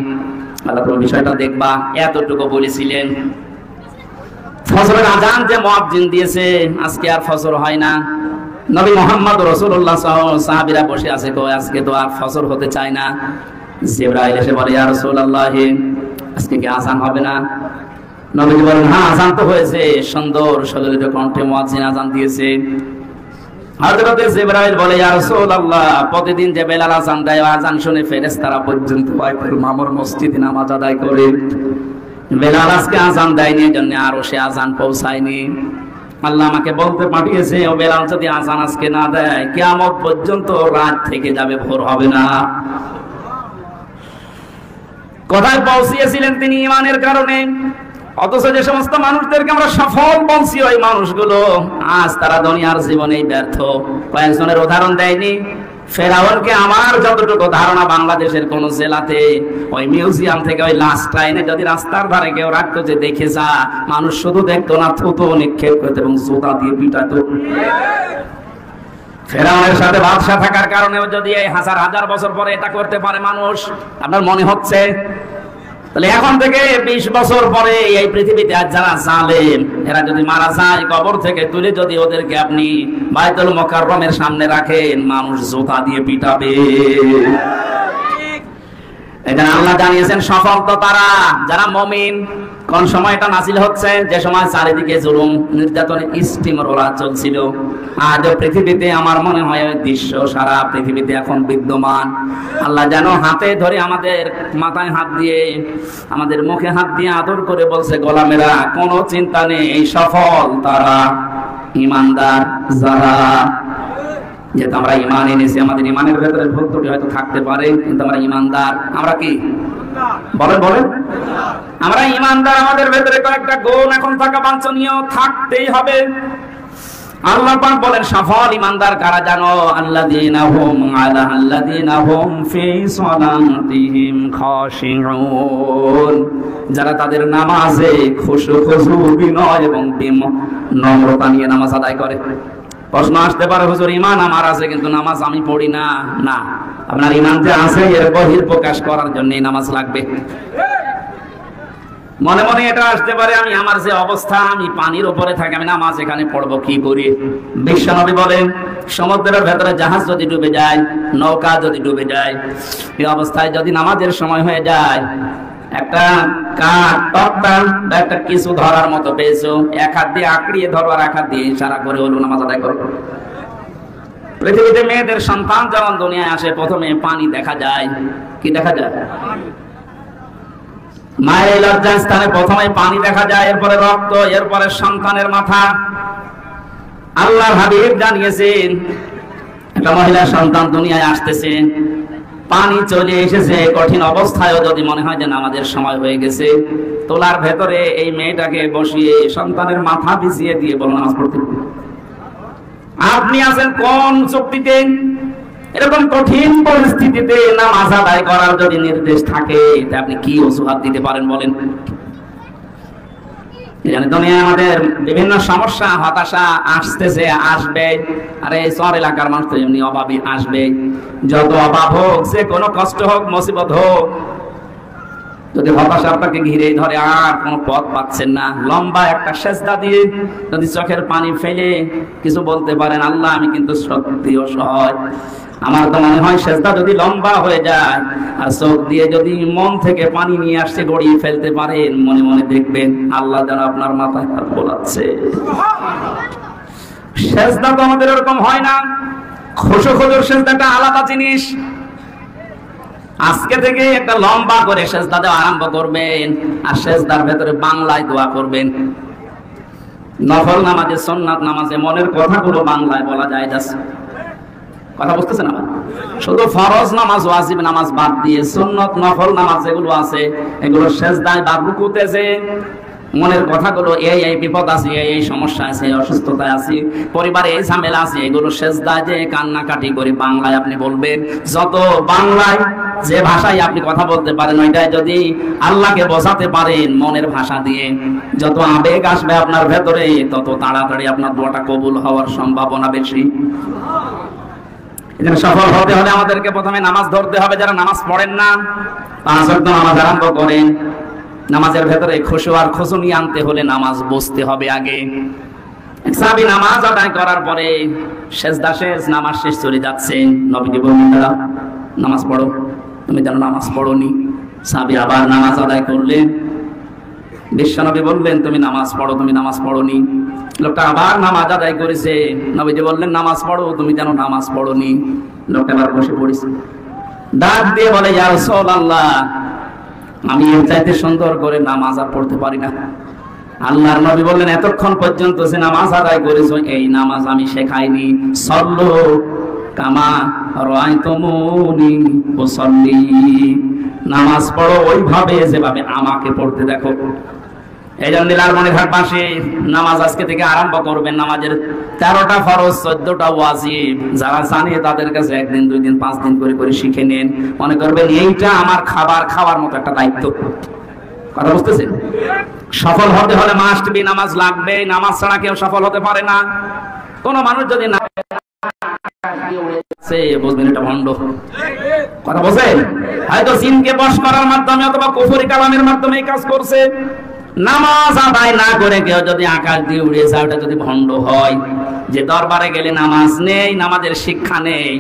আল্লাহ তুমি বিষয়টা দেখবা, এতটুকু বলেছিলেন। ফজরের আজান যে মুয়াজ্জিন দিয়েছে, আজকে আর ফজর হয় না। নবী মুহাম্মদ রাসূলুল্লাহ সাহাবীরা বসে আছে, কয় আজকে তো আর ফজর হতে চায় না। জিবরাইল এসে বলে, ইয়া রাসূলুল্লাহ, আজকে কি আজান হবে না? নবীজি বলেন, হ্যাঁ আজান তো হয়েছে, সুন্দর সুললিত কণ্ঠে মুয়াজ্জিন আজান দিয়েছে। হযরত জিবরাইল বলে, ইয়া রাসূলুল্লাহ, প্রতিদিন যে বেলাল আজান দেয়, আজান শুনে ফেরেশতারা পর্যন্ত বাইতুল মামুর মসজিদে নামাজ আদায় করে। বেলাল আজকে আজান দেয়নি, এজন্য আরো সে আজান পৌঁছায়নি। আল্লাহ আমাকে বলতে পাঠিয়েছে, ও বেলাল যদি আজান আজকে না দেয়, কিয়ামত পর্যন্ত রাত থেকে যাবে, ভোর হবে না। কোথায় পৌঁছিয়েছিলেন তিনি ঈমানের কারণে? অথচ যে সমস্ত মানুষদেরকে আমরা সফল বলছি, ওই মানুষগুলো আজ তারা দুনিয়ার জীবনেই ব্যর্থ। কয়েকজনের উদাহরণ দেয়নি? ফেরাউনকে আমার যতটুকু ধারণা, বাংলাদেশের কোন জেলাতে ওই মিউজিয়াম থেকে ওই লাশটা এনে যদি রাস্তার ধারে কেউ রাখতো, যে দেখে যা, মানুষ শুধু দেখতো না, থুতো নিক্ষেপ করতো এবং জুতা দিয়ে পিটাতো। ফেরাউনের সাথে বাদশা থাকার কারণেও যদি এই হাজার হাজার বছর পরে এটা করতে পারে মানুষ, আপনার মনে হচ্ছে? তাহলে এখন থেকে 20 বছর পরে এই পৃথিবীতে আজ যারা জালেম, এরা যদি মারা যায়, কবর থেকে তুলে যদি ওদেরকে আপনি বাইতুল মুকাররমের সামনে রাখেন, মানুষ জুতা দিয়ে পিটাবে। এটা আল্লাহ জানিয়েছেন সফল তো তারা যারা মুমিন। কোন সময় এটা নাযিল হচ্ছে? যে সময় চারিদিকে জুলুম নির্যাতনের স্টিম রোলার চলছিল। আজ পৃথিবীতে আমার মনে হয় ওই দৃশ্য সারা পৃথিবীতে এখন বিদ্যমান। আল্লাহ যেন হাতে ধরে আমাদের মাথায় হাত দিয়ে, আমাদের মুখে হাত দিয়ে আদর করে বলছে, গোলামেরা কোনো চিন্তা নেই, এই সফল তারা ঈমানদার যারা। যেহেতু আমরা ঈমান এনেছি, আমাদের ঈমানের ভেতরে ভুল ত্রুটি হয়তো থাকতে পারে, কিন্তু আমরা ঈমানদার। আমরা কি বলেন বলেন? আমরা ঈমানদার। আমাদের ভেতরে কয়েকটা গুণ এখন থাকা বাঞ্ছনীয়, থাকতেই হবে। আল্লাহ পাক বলেন সফল ঈমানদার কারা জানো? আল্লাযীনা হুম ফি সালাতিহিম খাশিউন, যারা তাদের নামাজে খুশু বিনয় এবং নম্রতা নিয়ে নামাজ আদায় করে। প্রশ্ন আসতে পারে, হুজুর ঈমান আমার আছে কিন্তু নামাজ আমি পড়ি না। না, আপনার ঈমান যে আছে এর বহির প্রকাশ করার জন্য নামাজ লাগবে। মনে মনে এটা আসতে পারে, আমি আমার যে অবস্থা, আমি পানির উপরে থাকি, আমি নামাজ এখানে পড়বো কি করি? বিশ্বনবী বলেন, সমুদ্রের ভেতরে জাহাজ যদি ডুবে যায়, নৌকা যদি ডুবে যায়, এই অবস্থায় যদি নামাজের সময় হয়ে যায়, একটা কাঠ তক্তা বা একটা কিছু ধরার মতো পেয়েছো, এক হাত দিয়ে আঁকড়িয়ে ধরো আর এক হাত দিয়ে ইশারা করে হলো নামাজ আদায় করো। পৃথিবীতে মেয়েদের সন্তান যখন দুনিয়ায় আসে, প্রথমে পানি দেখা যায়। কি দেখা যায়? মায়ের লজ্জাস্থানে প্রথমে পানি দেখা যায়, এরপরে রক্ত, এরপরে সন্তানের মাথা। আল্লাহর হাবিব জানিয়েছেন, একটা মহিলার সন্তান দুনিয়ায় আসতেছে, পানি চলে এসেছে, কঠিন অবস্থায়ও যদি মনে হয় যে নামাজের সময় হয়ে গেছে, তোলার ভেতরে এই মেয়েটাকে বসিয়ে সন্তানের মাথা ভিজিয়ে দিয়ে বলো নামাজ পড়তে। আপনি আছেন কোন চুক্তিতে? এরকম কঠিন পরিস্থিতিতে নামাজ আদায় করার যদি নির্দেশ থাকে, আপনি কি অজুহাত দিতে পারেন বলেন? দুনিয়ায় আমাদের বিভিন্ন সমস্যা, হতাশা আসতেছে, আসবে। আরে শহর এলাকার মানুষ তো এমনি অভাবী, আসবে। যত অভাব হোক, যে কোনো কষ্ট হোক, মুসিবত হোক, যদি হতাশা আপনাকে ঘিরে ধরে, আর কোনো পথ পাচ্ছেন না, লম্বা একটা সেজদা দিয়ে যদি চোখের পানি ফেলে কিছু বলতে পারেন, আল্লাহ আমি কিন্তু সত্যি অসহায়। আমার তো মনে হয় সেজদা যদি লম্বা হয়ে যায় আর চোখ দিয়ে যদি মন থেকে পানি নিয়ে আসছে গড়িয়ে ফেলতে পারেন, মনে মনে দেখবেন আল্লাহ যেন আপনার মাথায় হাত বোলাচ্ছে। সেজদা তো আমাদের এরকম হয় না। খুশুর সেজদাটা আলাদা জিনিস। আজকে থেকে একটা লম্বা করে সেজদা দেওয়া আরম্ভ করবেন, আর সেজদার ভেতরে বাংলায় দোয়া করবেন। নফল নামাজে, সুন্নাত নামাজে মনের কথাগুলো বাংলায় বলা যায়। কথা বুঝতেছেন? আমার শুধু ফরজ নামাজ, ওয়াজিব নামাজ বাদ দিয়ে সুন্নত নফল নামাজ যেগুলো আছে, এগুলো সেজদায় বা রুকুতে যে মনের কথাগুলো, এই বিপদ আছে, এই সমস্যা আছে, এই অসুস্থতায় আছে, পরিবারে এই ঝামেলা আছে, এগুলো সেজদায় যে কান্নাকাটি করে বাংলায় আপনি বলবেন। যত বাংলায় যে ভাষায় আপনি কথা বলতে পারেন, ওইটাই যদি আল্লাহকে বোঝাতে পারেন মনের ভাষা দিয়ে, যত আবেগ আসবে আপনার ভেতরে, তত তাড়াতাড়ি আপনার দোয়াটা কবুল হওয়ার সম্ভাবনা বেশি। এজন্য সফল হতে হলে আমাদেরকে প্রথমে নামাজ ধরতে হবে। যারা নামাজ পড়েন না, 5 ওয়াক্ত নামাজ আরম্ভ করেন, নামাজের ভেতরে খুশু আর খুশুনি আনতে হলে নামাজ বুঝতে হবে আগে। এক সাহাবী নামাজ আদায় করার পরে সেজদা শেষ, নামাজ শেষ, চলে যাচ্ছে। নবীজি বললেন, দাঁড়াও, নামাজ পড়ো, তুমি যেন নামাজ পড়োনি। সাহাবী আবার নামাজ আদায় করলেন। বিশ্বনবী বললেন, তুমি নামাজ পড়ো, তুমি নামাজ পড়োনি। লোকটা আবার নামাজ আদায় করেছে। নবীজি বললেন, নামাজ পড়ো, তুমি যেন নামাজ পড়োনি। লোকটা আবার বসে পড়েছে। ডাক দিয়ে বলে, ইয়া রাসূলুল্লাহ, আমি এর চাইতে সুন্দর করে নামাজ আর পড়তে পারি না। আল্লাহর নবী বললেন, এতক্ষণ পর্যন্ত যে নামাজ আদায় করেছো, এই নামাজ আমি শেখাইনি। সল্লু কামা রাআইতুমুনি উসাল্লি, নামাজ পড়ো ওইভাবে যেভাবে আমাকে পড়তে দেখো। এই জন্য লালমনিরহাটবাসী নামাজ আজকে থেকে আরম্ভ করবেন। নামাজের 13টা ফরজ, 14টা ওয়াজিব। যারা জানে তাদের কাছে 1 দিন 2 দিন 5 দিন করে করে শিখে নেন। মনে করবেন এইটা আমার খাওয়ার মতো একটা দায়িত্ব। কথা বুঝতেছেন? সফল হতে হলে মাস্ট বি নামাজ লাগবে। নামাজ ছাড়া কেউ সফল হতে পারে না। কোন মানুষ যদি না বুঝবেন এটা ভণ্ড। কথা বলছেন? হয়তো জিনকে বশ করার মাধ্যমে অথবা কুফরি কালামের মাধ্যমে এই কাজ করছে। নামাজ আদায় না করে কেউ যদি আকাশ দিয়ে উড়ে যায়, ওটা যদি ভণ্ড হয়। যে দরবারে গেলে নামাজ নেই, নামাজের শিক্ষা নেই,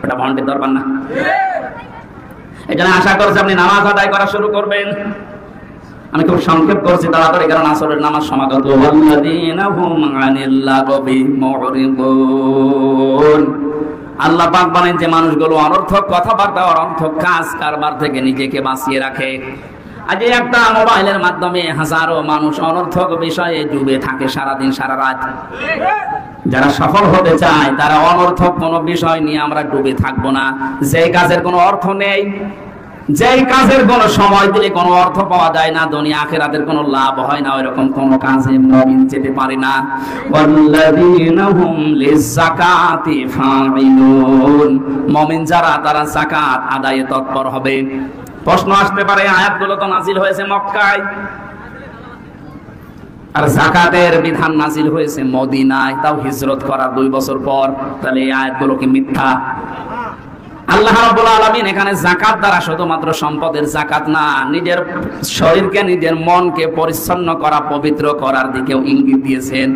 ওটা ভণ্ডের দরবার না। এই জন্য আশা করছি আপনি নামাজ আদায় করা শুরু করবেন। আমি খুব সংক্ষেপ করছি তাড়াতাড়ি, কারণ আসরের নামাজ সমাগত। ওয়াল্লাযীনা হুম আনিল লাগবি মুরিদুন, আল্লাহ পাক বলেন যে মানুষগুলো অনর্থক কথাবার্তা, অনর্থক কাজ কারবার থেকে নিজেকে বাঁচিয়ে রাখে। আজ একটা মোবাইলের মাধ্যমে হাজারো মানুষ অনর্থক বিষয়ে ডুবে থাকে সারাদিন সারা রাত। যারা সফল হতে চায় তারা অনর্থক কোনো বিষয় নিয়ে আমরা ডুবে থাকবো না। যে কাজের কোনো অর্থ নেই, যেই কাজের কোনো সময় দিলে কোনো অর্থ পাওয়া যায় না, দুনিয়া আখিরাতের কোনো লাভ হয় না, ওইরকম কোনো কাজে মুমিন যেতে পারে না। ওয়াল্লাযীনা হুম লিযাকাতি ফাইলুন, মুমিন যারা তারা যাকাত আদায়ে তৎপর হবে। প্রশ্ন আসতে পারে, আয়াতগুলো তো নাজিল হয়েছে মক্কায়, আর যাকাতের বিধান নাজিল হয়েছে মদিনায়, তাও হিজরত করার 2 বছর পর। তাহলে এই আয়াতগুলো কি মিথ্যা? আল্লাহ রাব্বুল আলামিন এখানে যাকাত দ্বারা শুধুমাত্র সম্পদের যাকাত না, নিজের শরীরকে, নিজের মনকে পরিচ্ছন্ন করা, পবিত্র করার দিকেও ইঙ্গিত দিয়েছেন।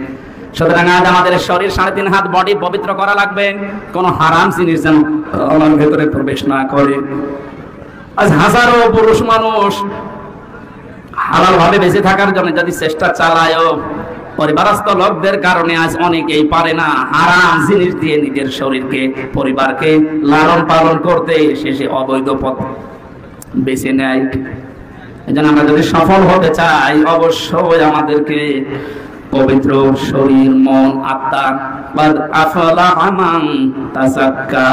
সুতরাং আজ আমাদের শরীর 3.5 হাত বডি পবিত্র করা লাগবে, কোনো হারাম জিনিস যেন আমার ভেতরে প্রবেশ না করে। আজ হাজারো পুরুষ মানুষ হালাল ভাবে বেঁচে থাকার জন্য যদি চেষ্টা চালায়ও, পরিবারস্থ লোকদের কারণে আজ অনেকেই পারে না। হারাম জিনিস দিয়ে নিজের শরীরকে, পরিবারকে লালন পালন করতে শেষে অবৈধ পথ বেছে নেয়। এজন্য আমরা যদি সফল হতে চাই, অবশ্যই আমাদেরকে পবিত্র শরীর, মন, আত্মা, বাদ আফলাহা মান তাযাক্কা।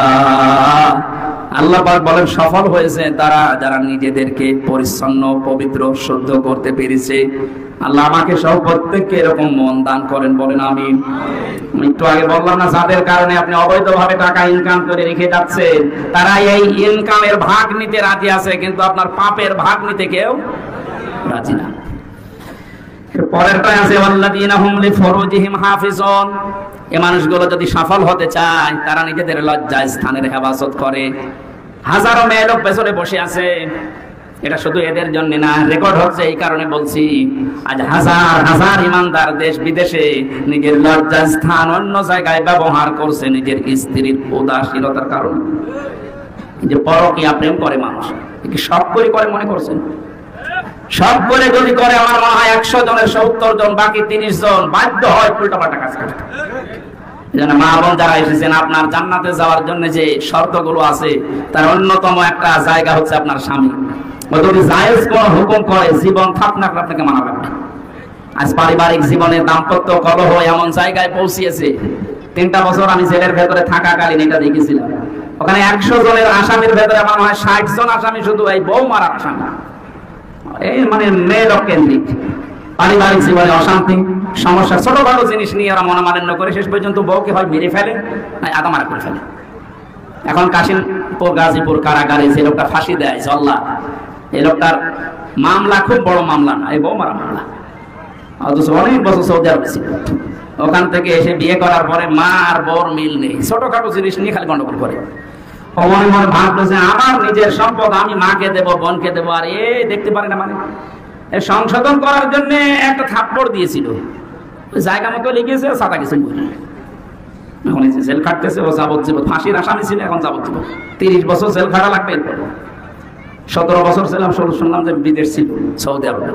আল্লাহ পাক বলেন সফল হয়েছে তারা যারা নিজেদেরকে পরিচ্ছন্ন, পবিত্র, শুদ্ধ করতে পেরেছে। আল্লাহ আমাকে সব প্রত্যেককে এরকম মন দান করেন, বলেন আমিন। আমি একটু আগে বললাম না, যাদের কারণে আপনি অবৈধভাবে টাকা ইনকাম করে রেখে যাচ্ছেন, তারা এই ইনকামের ভাগ নিতে রাজি আছে, কিন্তু আপনার পাপের ভাগ নিতে কেউ রাজি না। পরেরটাই আছে ওয়াল্লাযীনা হুম লিফুরুজিহিম হাফিজুন, এই মানুষগুলো যদি সফল হতে চায় তারা নিজেদের লজ্জায় স্থানের হেফাজত করে। হাজারো মেয়ে লোক পেছনে বসে আছে, এটা শুধু এদের জন্য না, রেকর্ড হচ্ছে এই কারণে বলছি। আজ হাজার হাজার ইমানদার দেশ বিদেশে নিজের লজ্জার স্থান অন্য জায়গায় ব্যবহার করছে নিজের স্ত্রীর উদাসীনতার কারণে। যে পরকীয়া প্রেম করে মানুষ, কি সব করে মনে করছেন? সব করে যদি করে, আমার মনে হয় 100 জনের 70 জন, বাকি 30 জন বাধ্য হয় উল্টাপাল্টা কাজ করতে। এজন্য মা বোন যারা এসেছেন, আপনার জান্নাতে যাওয়ার জন্য যে শর্তগুলো আছে তার অন্যতম একটা জায়গা হচ্ছে আপনার স্বামী। ও যদি জায়েজ কোন হুকুম করে, জীবন থাকলে আপনাকে মানা লাগবে। আজ পারিবারিক জীবনে দাম্পত্য কলহ এমন জায়গায় পৌঁছিয়েছে, 3টা বছর আমি জেলের ভেতরে থাকাকালীন এটা দেখেছিলাম। ওখানে 100 জনের আসামির ভেতরে আমার মনে হয় 60 জন আসামি শুধু এই বউ মারার আসামি। এই মানে মেয়ে লোক কেন্দ্রিক পারিবারিক জীবনে অশান্তি, সমস্যা, ছোটখাটো জিনিস নিয়ে ওরা মনোমালিন্য করে শেষ পর্যন্ত বউকে হয় মেরে ফেলে, আদামারা করে ফেলে। এখন কাশিমপুর, গাজীপুর কারাগারে যে লোকটা ফাঁসি দেয় জল্লাদ, এই লোকটার মামলা খুব বড় মামলা না, এই বউ মারা মামলা। অথচ অনেক বছর সৌদি আরবে ছিল। ওখান থেকে এসে বিয়ে করার পরে মা আর বউর মিল নেই, ছোটখাটো জিনিস নিয়ে খালি গন্ডগোল করে। মনে মনে ভাবতেছে আমার নিজের সম্পদ আমি মাকে দেব, বোনকে দেবো, আর এ দেখতে পারে না। মানে সংশোধন করার জন্য একটা থাপ্পড় দিয়েছিল, জায়গা মতো লিখেছে, সাদা কিছু বলি। এখন জেল খাটতেছে, ও যাবজ্জীবন, ফাঁসির আসামি ছিল, এখন যাবজ্জীবন। 30 বছর জেল খাটা লাগবে। 17 বছর ছিলাম, শুনলাম যে বিদেশ ছিল, সৌদি আরবে।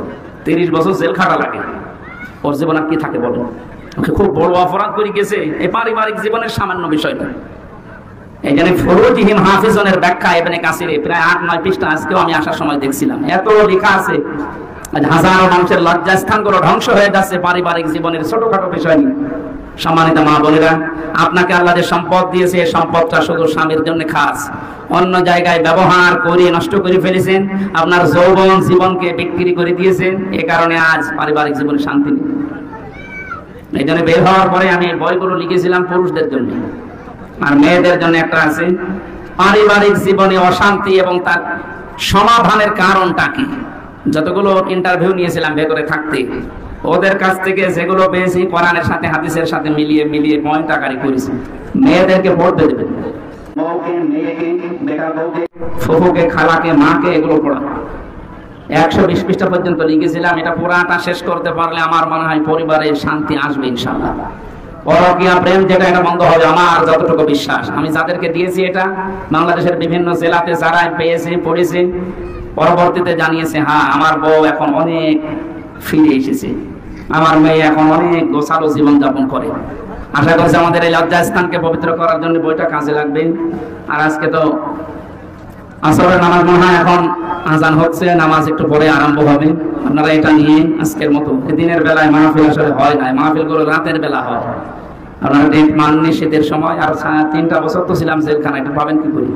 30 বছর জেল খাটা লাগে, ওর জীবন আর কি থাকে বলেন? ওকে খুব বড় অপরাধ করে গেছে, এই পারিবারিক জীবনের সামান্য বিষয়টা। এই জন্য ফুরুজিহিম হাফিজনের ব্যাখ্যা ইবনে কাসিরে প্রায় 8-9 পৃষ্ঠা, আজকেও আমি আসার সময় দেখছিলাম, এত লেখা আছে। হাজারো মানুষের লজ্জাস্থানগুলো ধ্বংস হয়ে যাচ্ছে পারিবারিক জীবনের ছোটখাটো বিষয় নিয়ে। সম্মানিত মা বোনেরা, আপনাকে আল্লাহ যে সম্পদ দিয়েছে, এই সম্পদটা শুধু স্বামীর জন্য খাস, অন্য জায়গায় ব্যবহার করে নষ্ট করে ফেলেছেন। আপনার যৌবন জীবনকে বিক্রি করে দিয়েছেন, এ কারণে আজ পারিবারিক জীবনে শান্তি নেই। এই জন্য বের হওয়ার পরে আমি বইগুলো লিখেছিলাম পুরুষদের জন্য, আর মেয়েদের জন্য একটা আছে, পারিবারিক জীবনে অশান্তি এবং তার সমাধানের কারণটা কি। যতগুলো ইন্টারভিউ নিয়েছিলাম ভেতরে থাকতে, ওদের কাছ থেকে যেগুলো পেয়েছি কোরআনের সাথে হাদিসের সাথে মিলিয়ে পয়েন্ট আকারে করেছি। মেয়েদেরকে পড়তে দেবেন, বউকে, মেয়েকে, বেকার বউকে, ফুফুকে, খালাকে, মাকে, এগুলো পড়া। 120 পৃষ্ঠা পর্যন্ত লিখেছিলাম। এটা পুরাটা শেষ করতে পারলে আমার মনে হয় পরিবারে শান্তি আসবে ইনশাআল্লাহ। পরকীয়া প্রেম যেটা, এটা বন্ধ হবে, আমার যতটুকু বিশ্বাস। আমি যাদেরকে দিয়েছি এটা, বাংলাদেশের বিভিন্ন জেলাতে যারা পেয়েছে, পড়েছে, পরবর্তীতে জানিয়েছে, হ্যাঁ আমার বউ এখন অনেক ফিরে এসেছে, আমার মেয়ে এখন অনেক গোছালো জীবন যাপন করে। আশা করছি আমাদের এই লজ্জাস্থানকে পবিত্র করার জন্য বইটা কাজে লাগবে। আর আজকে তো আসরের নামাজ মনে হয় এখন আজান হচ্ছে, নামাজ একটু পরে আরম্ভ হবে। আপনারা এটা নিয়ে আজকের মতো, দিনের বেলায় মাহফিল আসলে হয় না, মাহফিলগুলো রাতের বেলা হয়। আপনারা ডেট মাননি, শীতের সময়। আর 3টা বছর তো ছিলাম জেলখানায়, এটা পাবেন কি করে?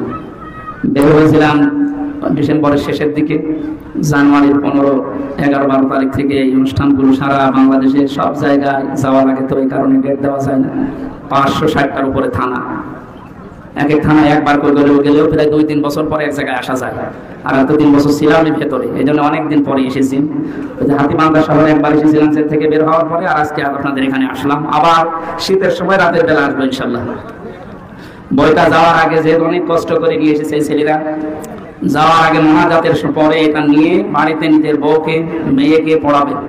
বের হয়েছিলাম ডিসেম্বরের শেষের দিকে, জানুয়ারির 15, 11, 12 তারিখ থেকে এই অনুষ্ঠানগুলো সারা বাংলাদেশের সব জায়গায় যাওয়ার আগে তো এই কারণে ডেট দেওয়া যায় না। 560টার উপরে থানা, এক এক থানায় একবার করে গেলেও প্রায় 2-3 বছর পরে এক জায়গায় আসা যায়। আর এত 3 বছর ছিলাম ভেতরে, এই জন্য অনেকদিন পরে এসেছি। ওই যে হাতিবান্ধা শহরে একবার এসেছিলাম জেল থেকে বের হওয়ার পরে, আর আজকে আপনাদের এখানে আসলাম। আবার শীতের সময় রাতের বেলা আসবো ইনশাল্লাহ। বইটা যাওয়ার আগে যে অনেক কষ্ট করে নিয়ে এসেছে এই ছেলেরা, যাওয়ার আগে মোনাজাতের পরে এটা নিয়ে বাড়িতে নিজের বউকে, মেয়েকে পড়াবে।